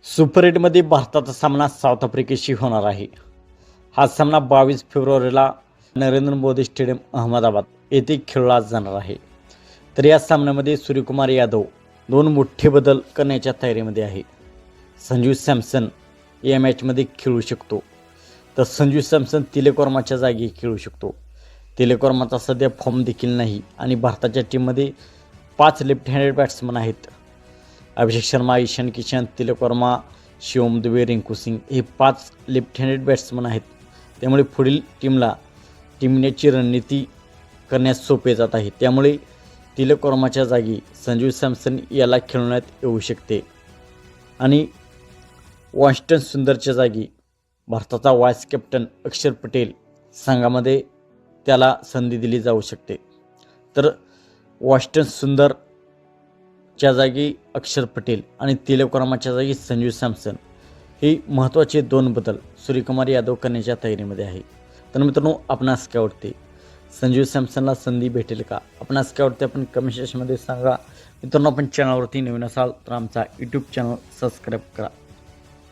Super 8मध्ये भारताचा सामना south आफ्रिकेशी होणार आहे. हा सामना 22 फेब्रुवारीला नरेंद्र मोदी स्टेडियम अहमदाबाद येथे खेळला जाणार आहे. तर या सामन्यामध्ये सूर्यकुमार यादव दोन मोठे बदल करण्याच्या तयारीमध्ये आहे. संजू सॅमसन या मॅचमध्ये खेळू शकतो, तर संजू सॅमसन तिलक वर्माच्या जागी खेळू शकतो. तिलक वर्माचा सध्या फॉर्म देखील नाही आणि भारताच्या टीममध्ये 5 लेफ्ट हँडेड बॅट्समन आहेत. अभिषेक शर्मा, ईशान किशन, तिलक वर्मा, शिवम दुबे, रिंकू सिंग हे 5 लेफ्ट हँडेड बॅट्समन आहेत. त्यामुळे पुढील टीम इंडियाची रणनीती करण्यास सोपे जात आहे. त्यामुळे तिलक वर्माच्या जागी संजू सॅमसन याला खेळवण्यात येऊ शकते आणि वॉशिंग्टन सुंदरच्या जागी भारताचा व्हाईस कॅप्टन अक्षर पटेल संघामध्ये त्याला संधी दिली जाऊ शकते. तर वॉशिंग्टन सुंदरच्या जागी अक्षर पटेल आणि तिलक वर्माच्या जागी संजू सॅमसन हे महत्त्वाचे 2 बदल सूर्यकुमार यादव करण्याच्या तयारीमध्ये आहे. तर मित्रांनो, आपणास काय वाटते, संजू सॅमसनला संधी भेटेल का? आपणास काय वाटते आपण कमेंट सेक्शनमध्ये सांगा. मित्रांनो, आपण चॅनलवरती नवीन असाल तर आमचा यूट्यूब चॅनल सबस्क्राईब करा.